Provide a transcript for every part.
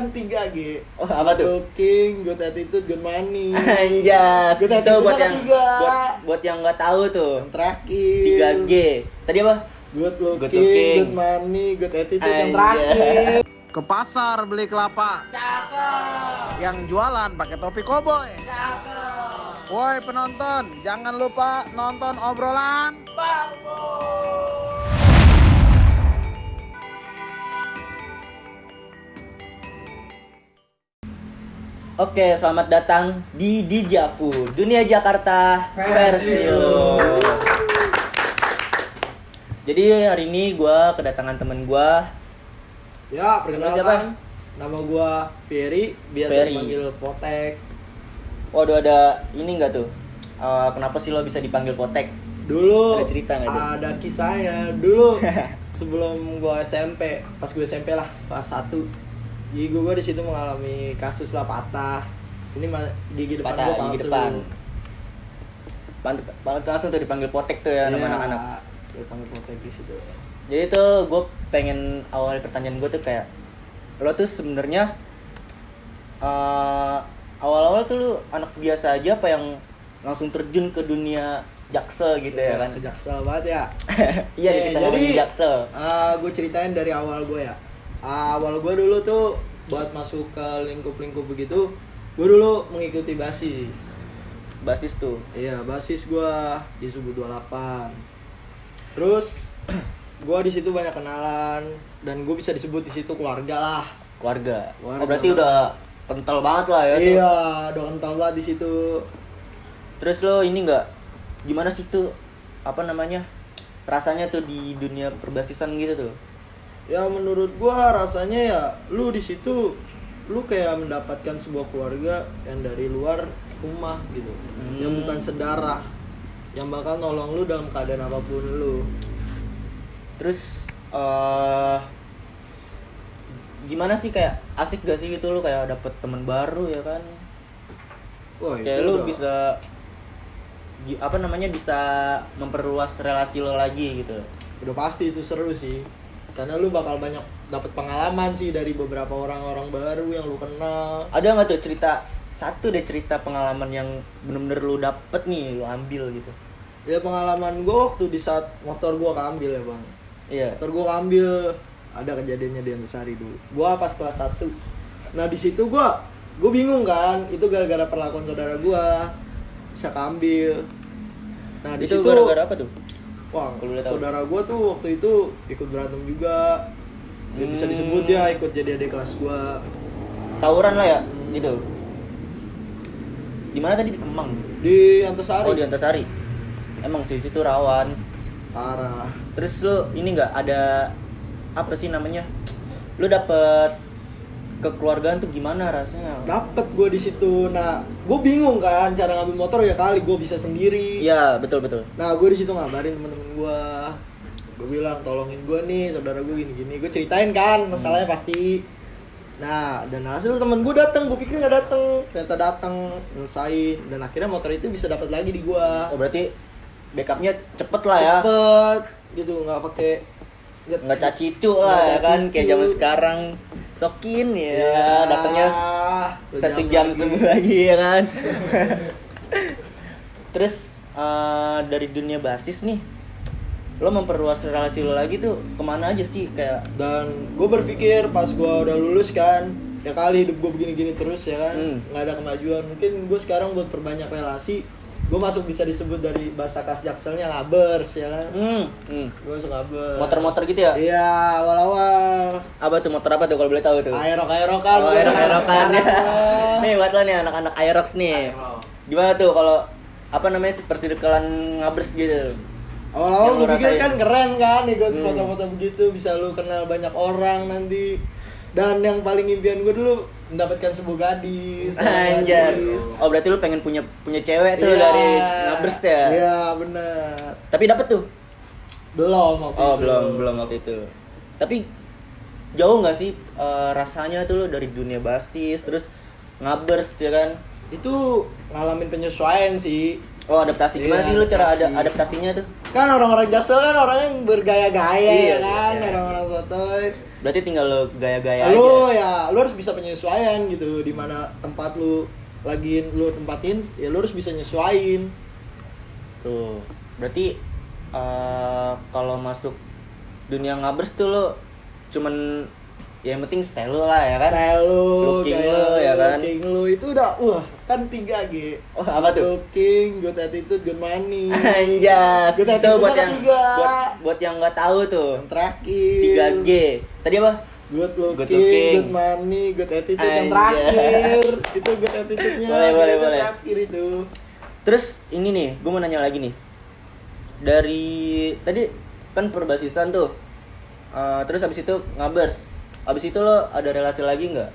kan 3G. Oh, apa tuh? Good looking, good attitude, good money. Anjas, Good itu attitude buat kan yang 3. buat yang nggak tahu tuh. Yang terakhir 3G. Tadi apa? Good looking, Good looking. good money, good attitude. Yang Anjas. terakhir Ke pasar beli kelapa. cakep. Yang jualan pakai topi koboi. Cakep. Woi penonton, jangan lupa nonton obrolan. Oke, selamat datang di Dijavu, Dunia Jakarta versi lo. Jadi hari ini gue kedatangan temen gue. Ya, Nama perkenalkan. siapa? Nama gua Ferry, biasa Ferry. dipanggil Potek. Waduh, ada ini nggak tuh? Kenapa sih lo bisa dipanggil Potek? Dulu Ada cerita nggak, Dek? ada kisahnya. Dulu sebelum gua SMP, pas gua SMP lah, kelas 1. Gigi gua di situ mengalami kasus lah patah. Ini gigi depan Patah gua palsu. gigi depan. Langsung tuh dipanggil Potek tuh ya nama Iya, anak-anak. dipanggil Potek di situ. Jadi tuh gue pengen awal pertanyaan gue tuh kayak lo tuh sebenarnya awal-awal tuh lu anak biasa aja apa yang langsung terjun ke dunia jaksel gitu ya kan? Sejaksel banget ya. Iya nih, kita ngomongin jaksel. Gue ceritain dari awal gue ya. Awal gue dulu tuh buat masuk ke lingkup-lingkup begitu, gue dulu mengikuti basis. Basis tuh. Iya, basis gue di Subuh 28. Terus gue di situ banyak kenalan dan gue bisa disebut di situ keluarga lah. Keluarga. Keluarga. Oh berarti udah kental banget lah ya tuh. Iya, udah kental banget di situ. Terus lo ini nggak gimana sih tuh apa namanya rasanya tuh di dunia perbasisan gitu tuh? Ya menurut gue rasanya ya lu di situ lu kayak mendapatkan sebuah keluarga yang dari luar rumah gitu. Yang bukan sedarah. Yang bakal nolong lu dalam keadaan apapun lu. Terus gimana sih kayak asik gak sih gitu lo kayak dapet teman baru ya kan? Wah, Kayak itu lu udah- bisa apa namanya bisa memperluas relasi lo lagi gitu. udah pasti itu seru sih. Karena lu bakal banyak dapat pengalaman sih dari beberapa orang-orang baru yang lu kenal. Ada nggak tuh cerita pengalaman yang bener-bener lu dapet nih lu ambil gitu? Ya pengalaman gue waktu di saat motor gue keambil ya bang. Iya. Motor gue keambil, ada kejadiannya di Antasari dulu. Gue pas kelas 1. Nah di situ gue bingung kan, itu gara-gara perlakuan saudara gue bisa keambil. Nah di Itu situ gara-gara apa tuh? wah, Kalau boleh tahu. saudara gue tuh waktu itu ikut berantem juga. Ya, bisa disebut dia ikut jadi adik kelas gue. Tawuran lah ya gitu. Di mana tadi di Kemang? Di Antasari. Oh di Antasari. Emang sih situ rawan. Parah. Terus lu ini nggak ada apa sih namanya? Lu dapet kekeluargaan tuh gimana rasanya? Dapet gue di situ. Nah, gue bingung kan cara ngambil motor ya kali gue bisa sendiri. Iya betul. Nah, gue di situ ngabarin temen-temen gue. Gue bilang tolongin gue nih, saudara gue gini-gini. Gue ceritain kan masalahnya pasti. Nah, dan hasil temen gue datang. Gue pikir nggak datang, ternyata datang, nyelesain. Dan akhirnya motor itu bisa dapat lagi di gue. Oh berarti backupnya cepet lah ya? Cepet, gitu nggak pakai Nggak cacicu lah ya kan? Kayak zaman sekarang sokin ya, datangnya 1 jam sebelum lagi ya kan. Terus dari dunia basis nih, lo memperluas relasi lo lagi tuh kemana aja sih kayak? Dan gue berpikir pas gue udah lulus kan, ya kali hidup gue begini-gini terus ya kan, nggak ada kemajuan. Mungkin gue sekarang buat perbanyak relasi, gue masuk bisa disebut dari bahasa khas Jakselnya ngabers ya kan. Gue masuk ngabers. Motor-motor gitu ya? Iya, awal-awal. Apa tuh motor apa tuh kalau boleh tahu tuh? Aerok-aerokan. Oh, aerok-aerokan ya. Nih buat lo nih anak-anak Aerox nih. Gimana tuh kalau apa namanya persirkelan ngabers gitu? Awal-awal Yang lu gue pikir rasain. kan keren kan, ikut foto-foto begitu, bisa lu kenal banyak orang nanti. Dan yang paling impian gue dulu mendapatkan sebuah gadis. Anjas. Oh berarti lu pengen punya cewek tuh Iya. dari ngabers ya? Iya benar. Tapi dapet tuh? Belum waktu Oh itu. belum waktu itu. Tapi jauh nggak sih rasanya tuh lu dari dunia basis terus ngabers ya kan? Itu ngalamin penyesuaian sih. Oh, adaptasi. Gimana Iya, sih lu cara adaptasi. adaptasinya tuh? Kan orang-orang Jaksel kan orang yang bergaya-gaya Iya, ya kan, iya. orang-orang sotoy. Berarti tinggal lu gaya-gaya aja. Lu harus bisa penyesuaian gitu, di mana tempat lu lagi lu tempatin, ya lu harus bisa nyesuain. Tuh. Berarti kalau masuk dunia ngabers tuh lu cuman ya yang penting style lu lah ya kan? Style lu, Looking kayak lu, ya kan? looking lu itu udah kan 3G. Oh, apa tuh? Looking, good attitude, good money. Anjas. Good Itu attitude buat ada yang 3. buat yang nggak tahu tuh. Yang terakhir 3G. Tadi apa? Good looking, Good looking. good money, good attitude yang Anjay. terakhir. Itu good attitude-nya. Boleh. Yang terakhir itu. Terus ini nih, gue mau nanya lagi nih. Dari tadi kan perbasisan tuh. Terus habis itu ngabers. Habis itu lo ada relasi lagi nggak?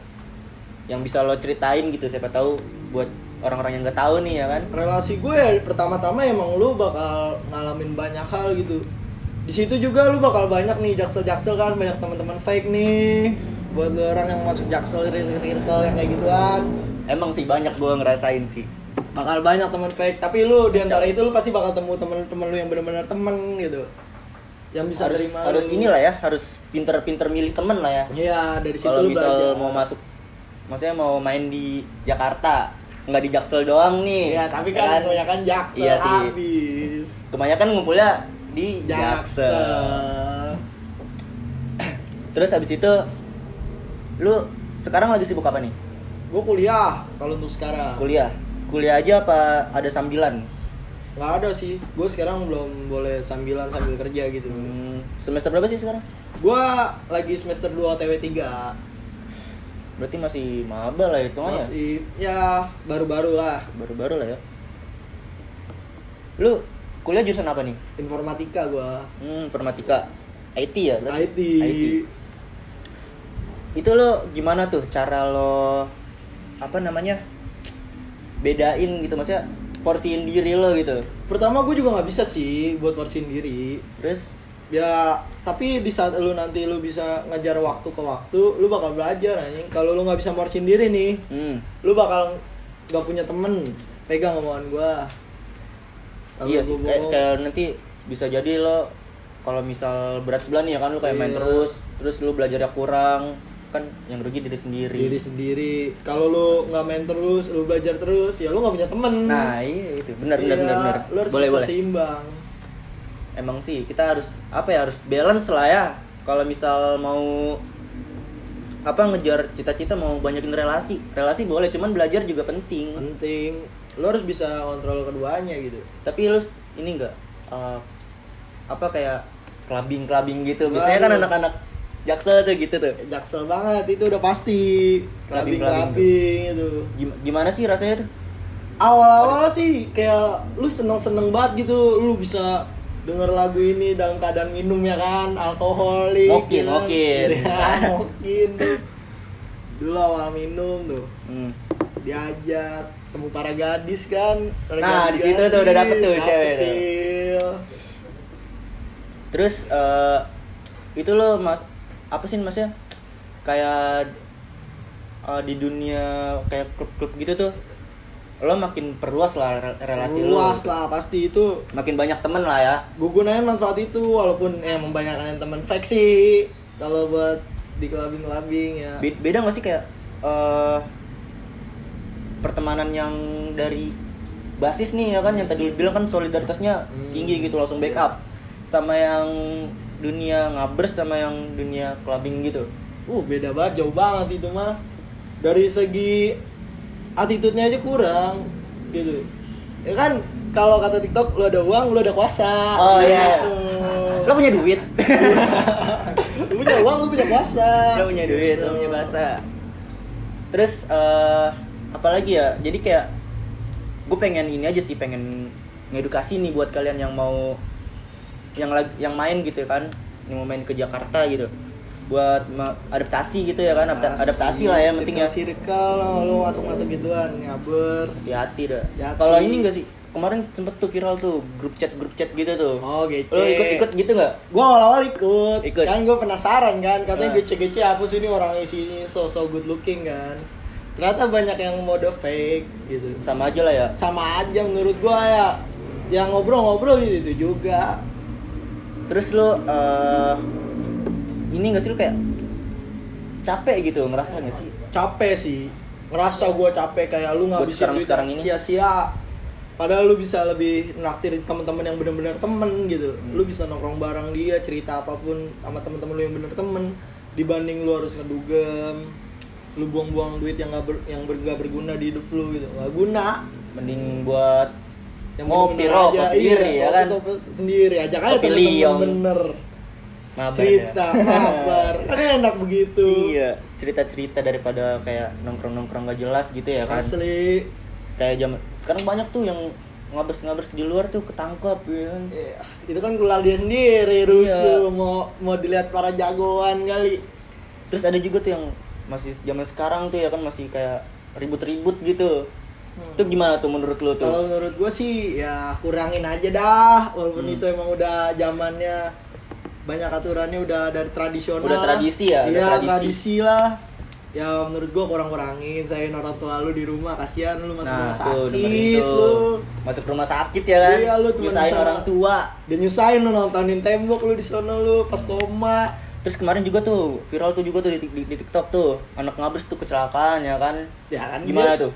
Yang bisa lo ceritain gitu, siapa tahu buat orang-orang yang nggak tahu nih ya kan? Relasi gue ya pertama-tama emang lu bakal ngalamin banyak hal gitu. Di situ juga lu bakal banyak nih jaksel-jaksel kan, banyak teman-teman fake nih. Buat lu orang yang masuk jaksel circle yang kayak gituan, Emang sih banyak gue ngerasain sih. bakal banyak teman fake. Tapi lu di antara itu lu pasti bakal temu teman-teman lu yang benar-benar temen gitu. Yang bisa terima harus lu. inilah ya, harus pinter-pinter milih temen lah ya. Iya, dari situ Kalau lu misal belajar. mau masuk, maksudnya mau main di Jakarta, nggak di Jaksel doang nih. Iya, tapi kan kebanyakan jaksel Iya sih. habis. Kebanyakan ngumpulnya di Jaksel. Jaksel. Terus habis itu, lu sekarang lagi sibuk apa nih? Gue kuliah kalau untuk sekarang. Kuliah aja apa ada sambilan? Nggak ada sih, gue sekarang belum boleh sambil kerja gitu. Semester berapa sih sekarang? Gue lagi semester 2 TW 3. Berarti masih maba lah itu ya? Masih ya baru-baru lah. Baru-baru lah ya. Lu kuliah jurusan apa nih? Informatika gue. Informatika. IT ya? berarti? IT. Itu lo gimana tuh cara lo apa namanya? Bedain gitu, maksudnya porsiin diri lo gitu. Pertama gue juga nggak bisa sih buat porsiin diri. Terus Ya, tapi di saat lu nanti lu bisa ngejar waktu ke waktu, lu bakal belajar anjing. Kalau lu nggak bisa porsiin diri nih, lu bakal nggak punya temen. Pegang omongan gua. Kalau iya sih, gua bohong, kayak nanti bisa jadi lo kalau misal berat sebelah nih ya kan lo kayak main Iya. terus lu belajarnya kurang, kan yang rugi diri sendiri. diri sendiri. Kalau lu nggak main terus, lu belajar terus, ya lu nggak punya temen. Nah, iya itu. Benar. Lu harus Boleh. bisa seimbang. Emang sih kita harus harus balance lah ya. Kalau misal mau ngejar cita-cita, mau banyakin relasi boleh, cuman belajar juga penting. Penting. Lu harus bisa kontrol keduanya gitu. Tapi lu ini enggak kayak clubbing gitu. Biasanya kan Waduh. anak-anak Jaksel tuh gitu tuh. Jaksel banget itu udah pasti. Clubbing Itu. Gimana sih rasanya tuh? Awal-awal sih kayak lu seneng-seneng banget gitu, lu bisa denger lagu ini dalam keadaan minum ya kan, alkoholik. Mokin. Ya, mokin tuh. Dulu awal minum tuh, diajak temu para gadis kan. Para Nah, di gadis, situ tuh udah dapet tuh cewek tuh. Dapetil. Terus itu lo maksudnya kayak di dunia kayak klub-klub gitu tuh lo makin perluas lah relasi lo. Luas lah pasti itu. Makin banyak temen lah ya. Gue gunain manfaat itu walaupun membanyakan teman fake sih. Kalau buat di clubbing ya. Beda nggak sih kayak pertemanan yang dari basis nih ya kan, yang tadi lu bilang kan solidaritasnya tinggi gitu, langsung backup, sama yang dunia ngabers sama yang dunia clubbing gitu. Beda banget, jauh banget itu mah. Dari segi attitude-nya aja kurang gitu. Ya kan kalau kata TikTok, lu ada uang, lu ada kuasa. Oh iya. Gitu. Lo punya duit. Lu punya uang, lu punya kuasa. Lo punya duit, lo punya bahasa. Terus apalagi ya? Jadi kayak gue pengen ini aja sih, pengen ngedukasi nih buat kalian yang mau yang main gitu kan, yang mau main ke Jakarta gitu, buat adaptasi gitu ya kan, adaptasi lah ya penting ya. Circle lu masuk gituan, ngabers. Hati-hati dah. Hati. Kalau ini enggak sih? Kemarin sempet tuh viral tuh grup chat gitu tuh. Oh, gece. Lo ikut gitu nggak? Gua awal-awal ikut. Ikut. Kan gua penasaran kan, katanya Nah. gece-gece apa sih ini orang isinya so good looking kan. Ternyata banyak yang mode fake gitu. Sama aja lah ya. Sama aja menurut gua ya. Yang ngobrol-ngobrol gitu juga. Terus lu ini nggak sih lu kayak capek gitu, ngerasa nggak sih? Capek sih. Ngerasa gua capek kayak lu ngabisin duit sekarang ini? sia-sia. Padahal lu bisa lebih naktir teman-teman yang benar-benar temen gitu. Lu bisa nongkrong bareng dia, cerita apapun sama teman-teman lu yang bener temen dibanding lu harus ngedugem. Lu buang-buang duit yang gak berguna di hidup lu gitu. Gak guna. Mending buat Yang ngopi bener-bener rokok aja. sendiri Iya, ya kan. kopi sendiri ajak aja Kopi temen-temen liong. bener. Mabar Cerita, ya. mabar. Kan enak begitu. Iya, cerita-cerita daripada kayak nongkrong-nongkrong gak jelas gitu ya kan. Asli. Kayak zaman sekarang banyak tuh yang ngabers-ngabers di luar tuh ketangkep ya kan. Iya, itu kan keluar dia sendiri rusuh mau dilihat para jagoan kali. Terus ada juga tuh yang masih zaman sekarang tuh ya kan masih kayak ribut-ribut gitu. Itu gimana tuh menurut lu tuh? Kalau menurut gue sih ya kurangin aja dah, walaupun itu emang udah zamannya banyak aturannya udah dari tradisional. Udah tradisi ya, udah Iya, tradisi. tradisi lah. Ya menurut gua kurang-kurangin, sayang orang tua lu di rumah, kasihan lu masuk rumah tuh, dengerin sakit tuh. lu. Masuk rumah sakit ya kan? Iya, lu cuma Nyusahin bisa- orang tua. Dia nyusahin lu nontonin tembok lu di sono lu pas koma. Terus kemarin juga tuh viral tuh juga tuh di TikTok tuh anak ngabers tuh kecelakaan ya kan? Ya kan Gimana dia- tuh?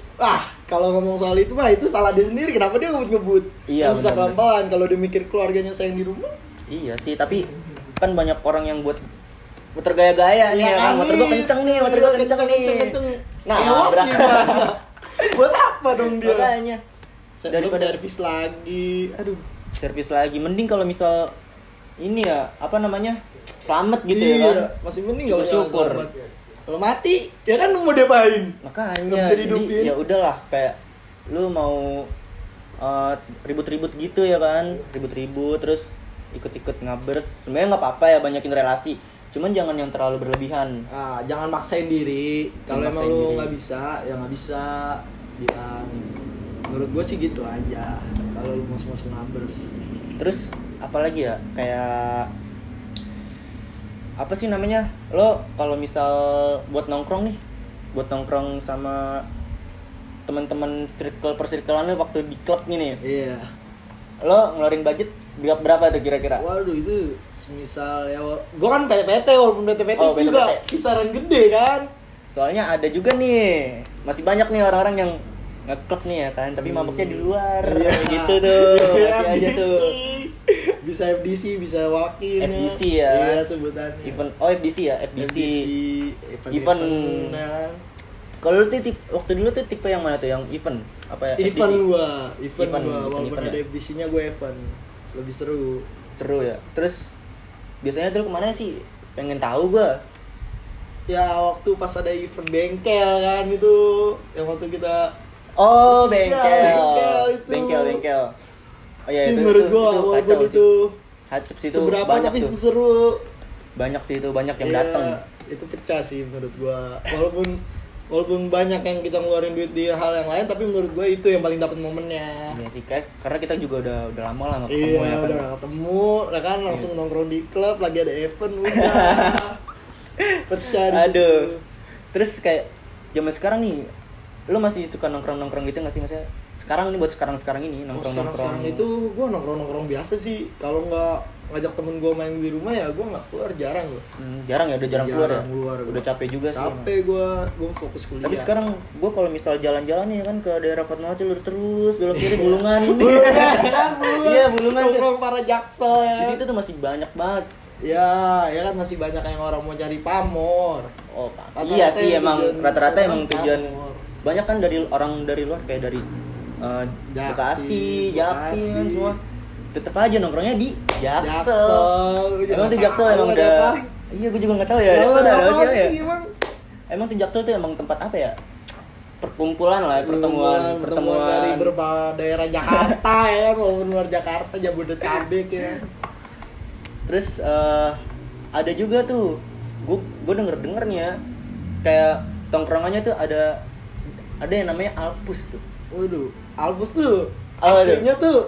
Kalau ngomong soal itu mah itu salah dia sendiri. Kenapa dia ngebut-ngebut? Iya, Kan bisa benar-benar. pelan-pelan kalau dia mikir keluarganya sayang di rumah. Iya sih, tapi kan banyak orang yang buat muter gaya-gaya nih ya kan? Motor gua kenceng nih, motor gua kenceng nih. Nah, Awas berak. gimana? Buat apa dong dia? Makanya Daripada daripada servis lagi. Aduh. servis lagi, mending kalau misal ini ya apa namanya selamat gitu Iya, ya kan? masih mending kalau Syukur. selamat. Kalau mati, ya kan mau diapain? Makanya Nggak bisa jadi dihidupin. ya udahlah kayak lu mau ribut-ribut gitu ya kan, ribut-ribut terus ikut-ikut ngabers. Sebenarnya nggak apa-apa ya banyakin relasi, cuman jangan yang terlalu berlebihan. Jangan maksain diri. Kalau Jangan emang maksain lu diri. nggak bisa, ya nggak bisa. Bilang. Menurut gue sih gitu aja. Kalau lu masuk numbers. Terus apalagi ya kayak apa sih namanya, lo kalau misal buat nongkrong nih, buat nongkrong sama teman-teman persirkelan lo waktu di klub nih, Iya. lo ngeluarin budget berapa tuh kira-kira? Waduh itu semisal ya gue kan PT-PT walaupun PT-PT Oh, itu juga PT-PT. kisaran gede kan. Soalnya ada juga nih, masih banyak nih orang-orang yang ngeklub nih ya kan, tapi mabuknya di luar, Iya. gitu tuh, Iya, masih aja FDC. tuh. Bisa FDC, bisa walk-in. FDC ya. Iya sebutannya. Event, oh FDC ya, FDC. Event, Event. ya kan. Kalau lu tuh waktu dulu tuh tipe yang mana tuh, yang event apa ya? Event FDC? gua, event Event, gua walaupun event ada ya? FDC-nya gua event. Lebih seru. Seru ya. Terus biasanya tuh kemana sih? Pengen tahu gua. Ya waktu pas ada event bengkel kan itu yang waktu kita Oh, Iya, bengkel. bengkel itu. Bengkel. Oh iya, sih menurut gua walaupun kacau itu Hacep sih itu seberapa banyak tapi tuh. itu seru. Banyak sih itu, banyak yang Iya, datang. itu pecah sih menurut gua. Walaupun banyak yang kita ngeluarin duit di hal yang lain tapi menurut gua itu yang paling dapat momennya. Iya sih, kayak karena kita juga udah lama lah nggak ketemu Iya, ya kan. udah gak ketemu, lah kan langsung nongkrong di klub lagi ada event udah. Pecah di situ. Aduh. Terus kayak zaman sekarang nih, lu masih suka nongkrong-nongkrong gitu nggak sih, maksudnya? Sekarang nih buat sekarang ini nongkrong-nongkrong. Sekarang itu gue nongkrong biasa sih. Kalau nggak ngajak temen gue main di rumah ya gue nggak keluar, jarang gue. Jarang ya, udah jarang keluar ya. keluar Udah capek juga sih. Capek gue fokus kuliah. Tapi sekarang gue kalau misal jalan-jalan nih kan ke daerah Fatmawati lurus terus belok kiri Bulungan. Bulungan. Iya, Bulungan tuh. Nongkrong para jaksel ya. Di situ tuh masih banyak banget. Ya kan masih banyak yang orang mau cari pamor. Oh, Pak. Rata-rata Iya sih yang emang tujuan rata-rata seorang emang tujuan pamor. banyak kan dari orang dari luar kayak dari Bekasi, Jatim kan semua. Tetep aja nongkrongnya di Jaksel. Emang tuh Jaksel emang udah. Iya, gue juga nggak tahu ya. Jaksel ada apa sih ya? Emang tuh Jaksel tuh emang tempat apa ya? Perkumpulan lah, pertemuan dari berbagai daerah Jakarta ya kan, walaupun luar Jakarta, Jabodetabek ya. Terus ada juga tuh, gue denger nih ya, kayak tongkrongannya tuh ada yang namanya Alpus tuh. Waduh, Albus tuh Apa tuh? aslinya tuh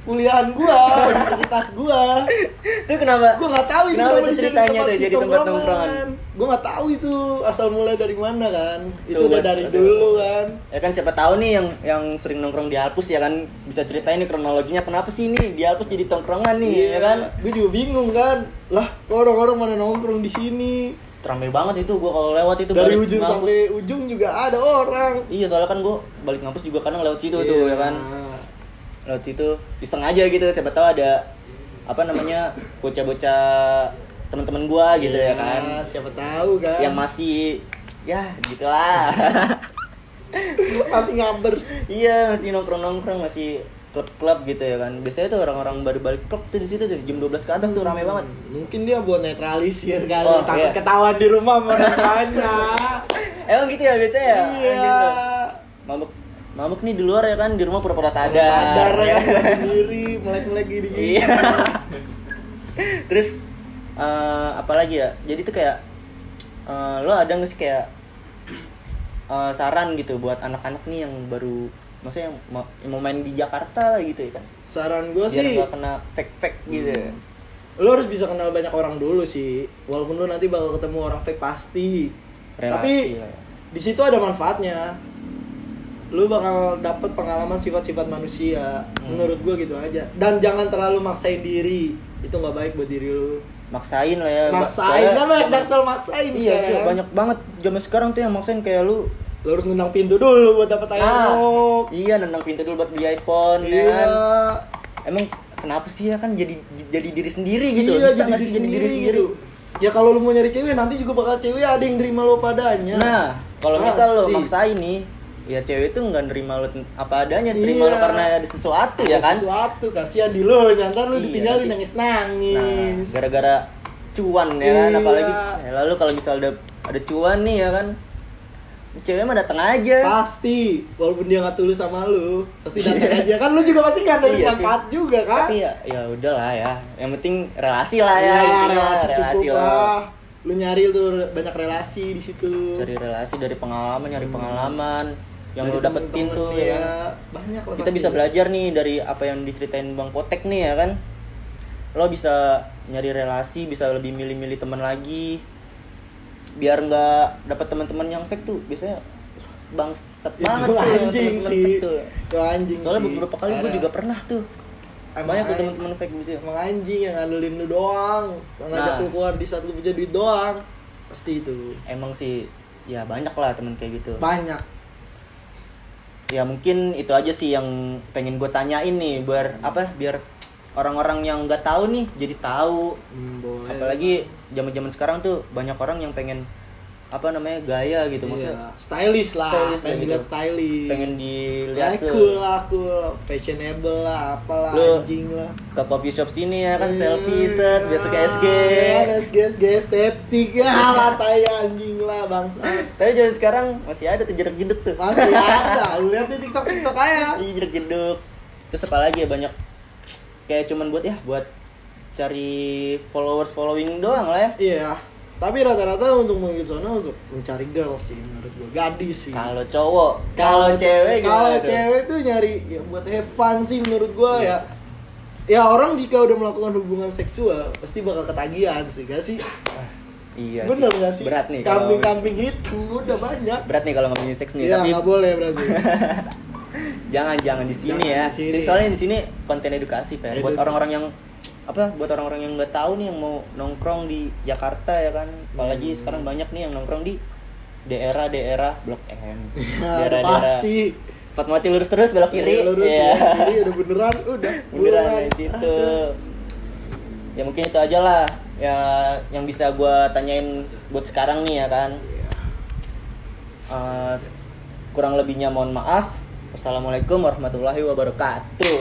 kuliahan gua, universitas gua. Itu kenapa? Gua nggak tahu itu kenapa kenapa itu dijadiin ceritanya tuh jadi tempat nongkrongan. Gua nggak tahu itu asal mulai dari mana kan. Itu Tuh, udah dari aduh. dulu kan. Ya kan siapa tahu nih yang sering nongkrong di Alpus ya kan bisa ceritain nih kronologinya kenapa sih ini di Alpus jadi tongkrongan nih ya kan. Gue juga bingung kan. Lah, kok orang-orang mana nongkrong di sini? Rame banget itu gua kalau lewat itu Dari balik ujung ngampus. sampai ujung juga ada orang. Iya soalnya kan gua balik ngampus juga kadang lewat situ tuh Iya. ya kan. Lewat situ iseng aja gitu siapa tahu ada apa namanya bocah-bocah teman-teman gua gitu ya kan. Siapa tahu kan. Yang masih ya gitulah. masih ngabers. Iya, masih nongkrong-nongkrong, masih klub-klub gitu ya kan. Biasanya tuh orang-orang baru balik klub tuh di situ tuh jam 12 ke atas tuh rame banget. Mungkin dia buat netralisir kali, Oh, takut iya. ketahuan di rumah sama orang tuanya. Emang gitu ya biasanya ya? Iya. Gitu. Mabuk nih di luar ya kan, di rumah pura-pura sadar. Sadar ya, sendiri, melek-melek gini. Iya. Terus apa lagi ya? Jadi tuh kayak lo ada nggak sih kayak saran gitu buat anak-anak nih yang baru maksudnya yang mau main di Jakarta lah gitu ya kan? Saran gue Biar sih, nggak kena fake-fake gitu. lo harus bisa kenal banyak orang dulu sih. Walaupun lo nanti bakal ketemu orang fake pasti. Relasi Tapi lah ya. di situ ada manfaatnya. Lu bakal dapet pengalaman sifat-sifat manusia. Menurut gue gitu aja. Dan jangan terlalu maksain diri. Itu nggak baik buat diri lu. Maksain lah ya. Maksain kan banyak jaksel maksain Iya, sekarang. banyak banget zaman sekarang tuh yang maksain kayak lu. Lu harus nendang pintu dulu buat dapet iPhone. Iya, nendang pintu dulu buat beli iPhone ya Iya. kan. Emang kenapa sih ya kan jadi diri sendiri gitu. Iya, Bisa nggak sih jadi diri sendiri? gitu. Ya kalau lu mau nyari cewek nanti juga bakal cewek ada yang terima lo padanya. Nah, kalau misal lo Pasti. maksain nih, ya cewek itu nggak nerima lo apa adanya, terima Iya. lo karena ada sesuatu ya kan. Sesuatu kasihan di lo, nyantar lu Iya, ditinggalin nanti- nangis-nangis. Nah, gara-gara cuan ya kan, Iya. apalagi ya lalu kalau misal ada cuan nih ya kan, cewek mah datang aja. Pasti, walaupun dia nggak tulus sama lu, pasti datang aja. Kan lu juga pasti kan dari Iya sih. manfaat juga kan? Tapi ya udahlah ya, yang penting relasi lah ya, Iya, intinya relasi cukup lah. lah. Lu nyari tuh banyak relasi di situ. Cari relasi dari pengalaman, nyari pengalaman yang Dari lo dapetin temen-temen tuh ya, ya kan. banyak lah Kita pasti. bisa belajar nih dari apa yang diceritain Bang Potek nih ya kan. Lo bisa nyari relasi, bisa lebih milih-milih teman lagi. Biar nggak dapat teman-teman yang fake tuh biasanya bangsat Itu banget tuh anjing teman-teman sih. fake tuh. Itu anjing Soalnya sih. beberapa kali gue Parah. juga pernah tuh. Emang Banyak tuh anjing. teman-teman fake gitu. Emang anjing yang ngandelin lu doang, yang ngajak Nah. lu keluar di saat lu punya duit doang. Pasti itu. Emang sih ya banyak lah teman kayak gitu. Banyak. Ya mungkin itu aja sih yang pengen gue tanyain nih biar orang-orang yang nggak tahu nih jadi tahu. Boleh. Apalagi zaman-zaman sekarang tuh banyak orang yang pengen apa namanya gaya gitu, maksudnya Iya. Stylish lah. Stylish pengen gitu. dilihat stylish. pengen dilihat Ya, tuh cool, fashionable lah, apalah Lu- anjing lah. ke coffee shop sini ya kan Iya. selfie set biasa ke SG. SG estetik ya lah tai anjing lah bangsa. Tapi zaman sekarang masih ada tuh jerak jeduk tuh. Masih ada, lu lihat di TikTok aja. Iya jerak jeduk. Terus apa lagi ya banyak kayak cuman buat cari following doang lah ya. Iya. Tapi rata-rata untuk menuju sana untuk mencari girl sih menurut gua, gadis sih. Kalau cowok, kalau cewek kalau gimana tuh? cewek tuh nyari ya buat have fun sih menurut gua Iya ya. Ya orang jika udah melakukan hubungan seksual pasti bakal ketagihan sih, gak sih? Iya. Bener gak sih? Berat nih kalau Kambing-kambing hitam udah banyak. berat nih kalau ngomongin seks nih, Iya tapi nggak boleh berarti. jangan di sini Jangan ya. di sini. Soalnya di sini konten edukasi Pak. Buat Edukasi. orang-orang yang buat orang-orang yang nggak tahu nih yang mau nongkrong di Jakarta ya kan. Apalagi sekarang banyak nih yang nongkrong di daerah-daerah Blok M. Nah, udah pasti. Fatmawati lurus terus belok kiri. Lurus Iya. belok kiri udah beneran, udah. Beneran dari situ. Ya mungkin itu aja lah ya yang bisa gua tanyain buat sekarang nih ya kan. Kurang lebihnya mohon maaf. Wassalamualaikum warahmatullahi wabarakatuh.